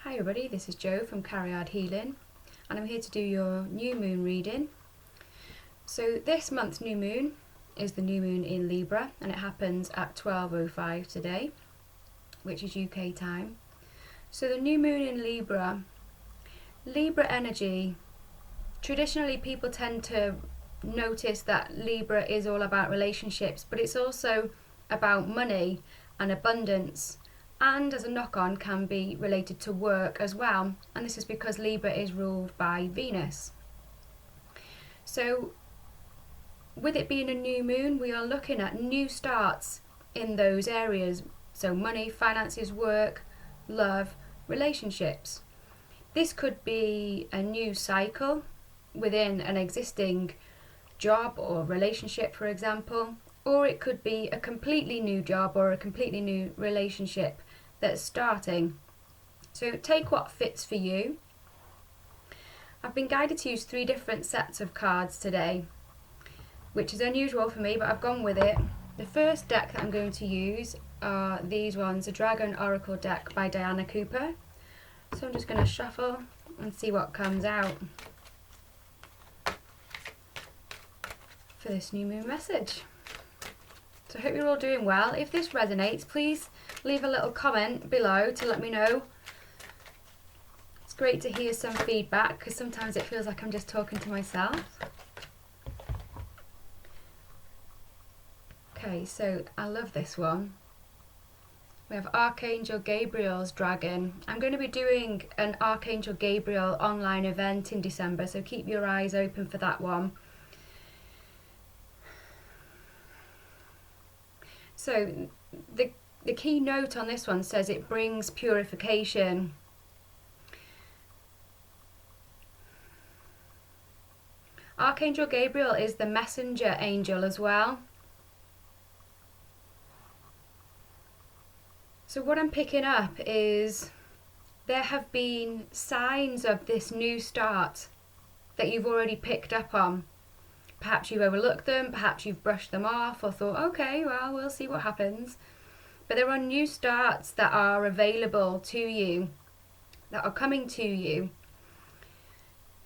Hi everybody, this is Jo from Carryard Healing, and I'm here to do your new moon reading. So this month's new moon is the new moon in Libra, and it happens at 12:05 today, which is UK time. So the new moon in Libra energy, traditionally people tend to notice that Libra is all about relationships, but it's also about money and abundance, and as a knock-on can be related to work as well, and this is because Libra is ruled by Venus. So with it being a new moon, we are looking at new starts in those areas, so money, finances, work, love, relationships. This could be a new cycle within an existing job or relationship, for example, or it could be a completely new job or a completely new relationship that's starting. So take what fits for you. I've been guided to use 3 different sets of cards today, which is unusual for me, but I've gone with it. The first deck that I'm going to use are these ones, a Dragon Oracle deck by Diana Cooper. So I'm just going to shuffle and see what comes out for this new moon message. So I hope you're all doing well. If this resonates, please leave a little comment below to let me know. It's great to hear some feedback because sometimes it feels like I'm just talking to myself. Okay, so I love this one. We have Archangel Gabriel's dragon. I'm going to be doing an Archangel Gabriel online event in December, so keep your eyes open for that one. So the key note on this one says it brings purification. Archangel Gabriel is the messenger angel as well. So what I'm picking up is there have been signs of this new start that you've already picked up on. Perhaps you've overlooked them, perhaps you've brushed them off or thought, okay, well, we'll see what happens. But there are new starts that are available to you, that are coming to you.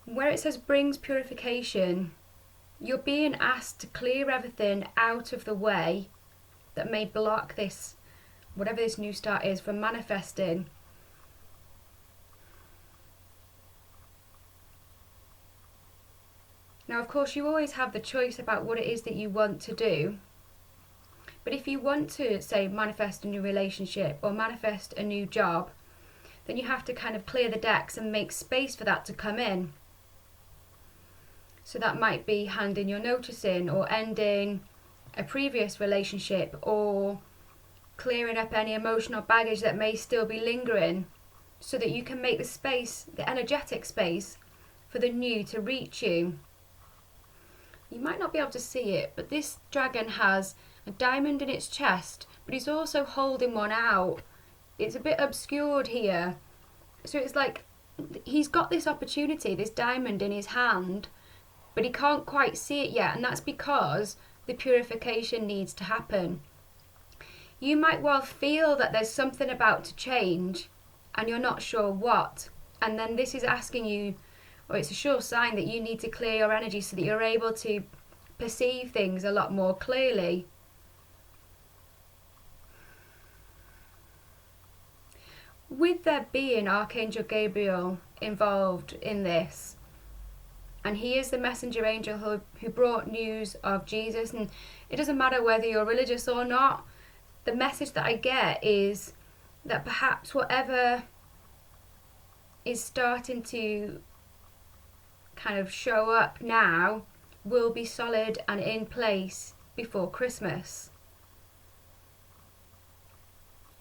Where it says brings purification, you're being asked to clear everything out of the way that may block this, whatever this new start is, from manifesting. Now, of course, you always have the choice about what it is that you want to do. But if you want to, say, manifest a new relationship or manifest a new job, then you have to kind of clear the decks and make space for that to come in. So that might be handing your notice in, or ending a previous relationship, or clearing up any emotional baggage that may still be lingering, so that you can make the space, the energetic space, for the new to reach you. You might not be able to see it, but this dragon has a diamond in its chest, but he's also holding one out. It's a bit obscured here. So it's like he's got this opportunity, this diamond in his hand, but he can't quite see it yet, and that's because the purification needs to happen. You might well feel that there's something about to change and you're not sure what, and then this is asking you, or it's a sure sign that you need to clear your energy so that you're able to perceive things a lot more clearly. With there being Archangel Gabriel involved in this, and he is the messenger angel who brought news of Jesus, and it doesn't matter whether you're religious or not, the message that I get is that perhaps whatever is starting to kind of show up now will be solid and in place before Christmas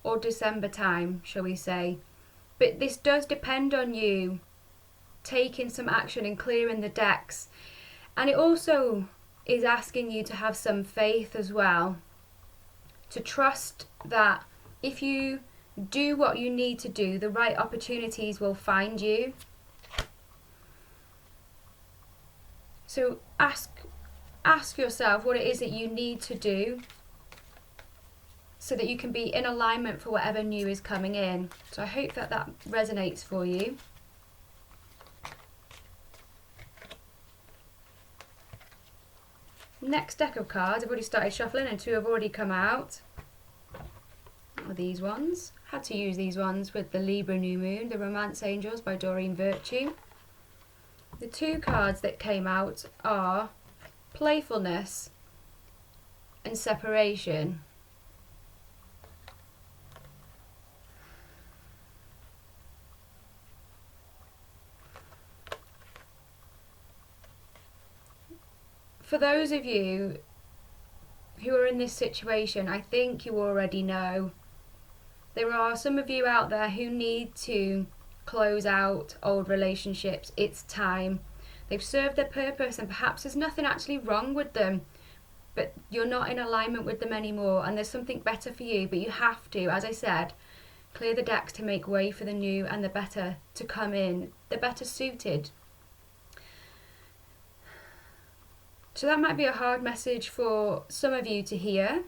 or December time, shall we say. But this does depend on you taking some action and clearing the decks, and it also is asking you to have some faith as well, to trust that if you do what you need to do, the right opportunities will find you. So ask yourself what it is that you need to do so that you can be in alignment for whatever new is coming in. So I hope that that resonates for you. Next deck of cards, I've already started shuffling and 2 have already come out. Are these ones. Had to use these ones with the Libra new moon, the Romance Angels by Doreen Virtue. The 2 cards that came out are Playfulness and Separation. For those of you who are in this situation, I think you already know. There are some of you out there who need to close out old relationships. It's time. They've served their purpose and perhaps there's nothing actually wrong with them, but you're not in alignment with them anymore and there's something better for you, but you have to, as I said, clear the decks to make way for the new and the better to come in, the better suited. So that might be a hard message for some of you to hear,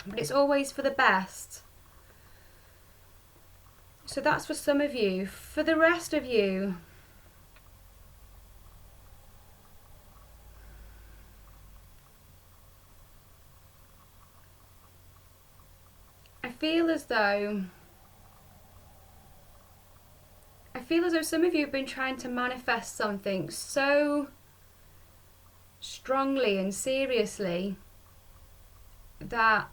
but it's always for the best. So that's for some of you. For the rest of you, I feel as though some of you have been trying to manifest something so strongly and seriously that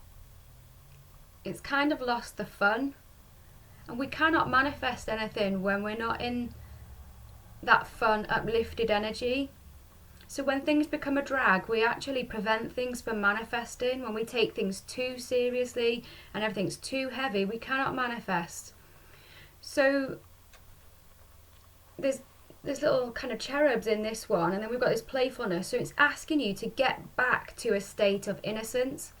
it's kind of lost the fun. And we cannot manifest anything when we're not in that fun, uplifted energy. So when things become a drag, we actually prevent things from manifesting. When we take things too seriously and everything's too heavy, we cannot manifest. So there's little kind of cherubs in this one, and then we've got this playfulness. So it's asking you to get back to a state of innocence,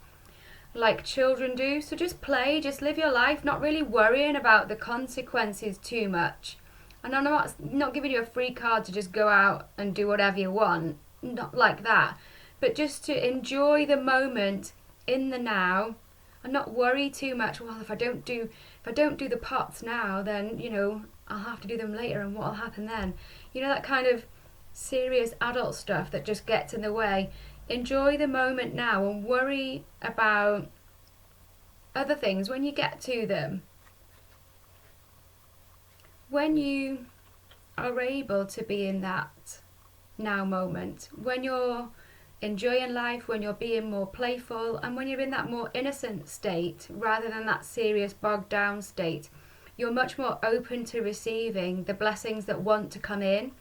like children do. So just play, just live your life, not really worrying about the consequences too much. And I'm not giving you a free card to just go out and do whatever you want, not like that, but just to enjoy the moment in the now and not worry too much. Well, if I don't do the pots now, then I'll have to do them later, and what'll happen then? That kind of serious adult stuff that just gets in the way. Enjoy the moment now and worry about other things when you get to them. When you are able to be in that now moment, when you're enjoying life, when you're being more playful, and when you're in that more innocent state rather than that serious bogged down state, you're much more open to receiving the blessings that want to come in.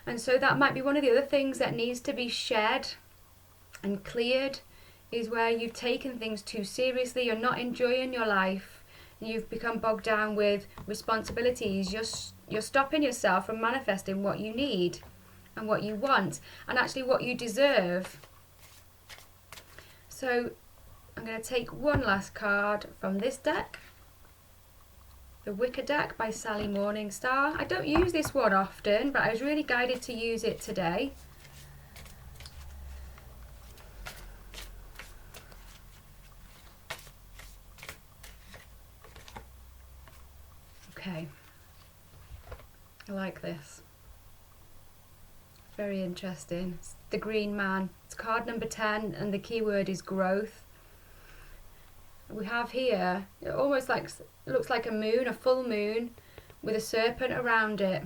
And so that might be one of the other things that needs to be shed and cleared, is where you've taken things too seriously, you're not enjoying your life, and you've become bogged down with responsibilities. You're stopping yourself from manifesting what you need and what you want and actually what you deserve. So I'm going to take one last card from this deck, the Wicker deck by Sally Morningstar. I don't use this one often, but I was really guided to use it today. Okay, I like this. Very interesting. It's the Green Man. It's card number 10 and the keyword is growth. We have here, it almost looks like a moon, a full moon with a serpent around it.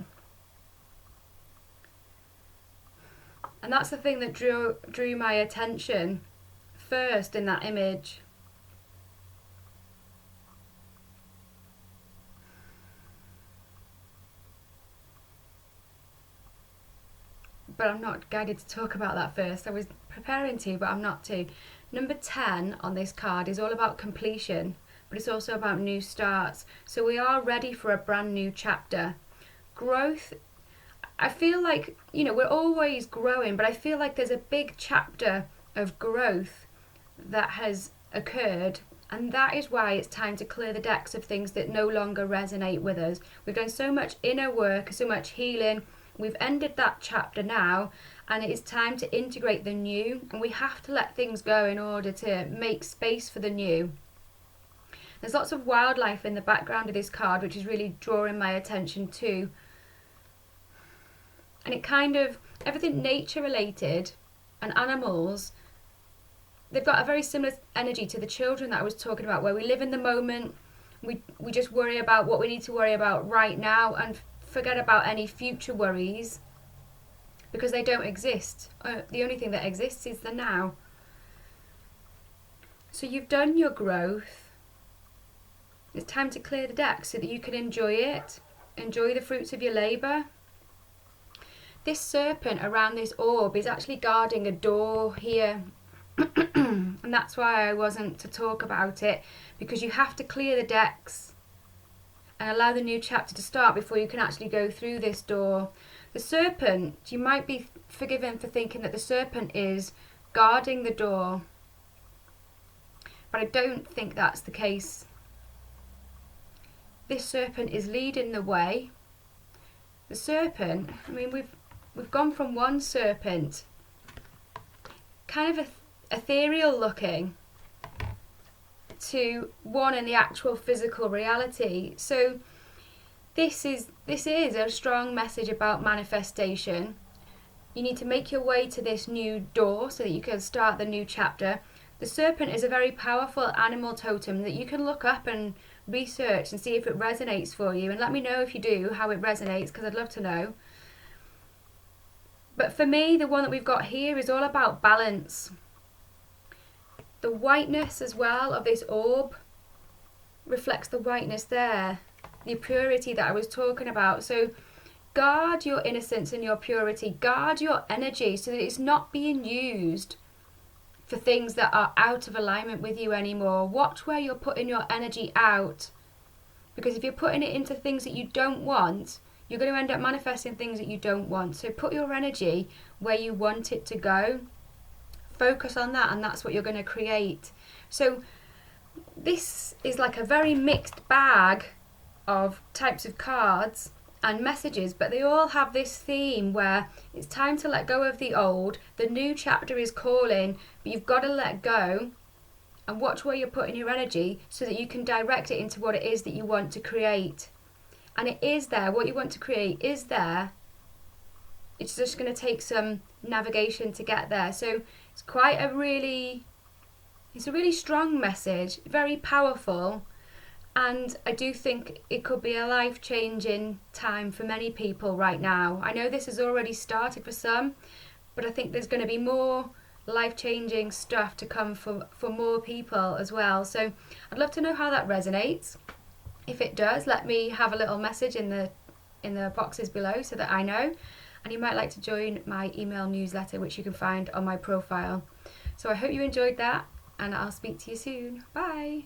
And that's the thing that drew my attention first in that image. But I'm not guided to talk about that first. I was preparing to, but I'm not to. Number 10 on this card is all about completion, but it's also about new starts. So we are ready for a brand new chapter. Growth, I feel like, we're always growing, but I feel like there's a big chapter of growth that has occurred, and that is why it's time to clear the decks of things that no longer resonate with us. We've done so much inner work, so much healing. We've ended that chapter now, and it is time to integrate the new, and we have to let things go in order to make space for the new. There's lots of wildlife in the background of this card, which is really drawing my attention too. And it kind of, everything nature related and animals, they've got a very similar energy to the children that I was talking about, where we live in the moment, we just worry about what we need to worry about right now and forget about any future worries because they don't exist. The only thing that exists is the now. So you've done your growth. It's time to clear the deck so that you can enjoy it, enjoy the fruits of your labour. This serpent around this orb is actually guarding a door here. And that's why I wasn't to talk about it, because you have to clear the decks and allow the new chapter to start before you can actually go through this door. The serpent, you might be forgiven for thinking that the serpent is guarding the door, but I don't think that's the case. This serpent is leading the way. The serpent, I mean, we've gone from one serpent, kind of ethereal looking, to one in the actual physical reality. So this is a strong message about manifestation. You need to make your way to this new door so that you can start the new chapter. The serpent is a very powerful animal totem that you can look up and research and see if it resonates for you, and let me know if you do, how it resonates, because I'd love to know. But for me, the one that we've got here is all about balance. The whiteness as well of this orb reflects the whiteness there, the purity that I was talking about. So guard your innocence and your purity, guard your energy so that it's not being used for things that are out of alignment with you anymore. Watch where you're putting your energy out, because if you're putting it into things that you don't want, you're going to end up manifesting things that you don't want. So put your energy where you want it to go. Focus on that, and that's what you're going to create. So this is like a very mixed bag of types of cards and messages, but they all have this theme where it's time to let go of the old. The new chapter is calling, but you've got to let go and watch where you're putting your energy so that you can direct it into what it is that you want to create. And it is there. What you want to create is there. It's just going to take some navigation to get there. So it's a really strong message, very powerful. And I do think it could be a life-changing time for many people right now. I know this has already started for some, but I think there's going to be more life-changing stuff to come for more people as well. So I'd love to know how that resonates. If it does, let me have a little message in the boxes below so that I know. And you might like to join my email newsletter, which you can find on my profile. So I hope you enjoyed that, and I'll speak to you soon. Bye.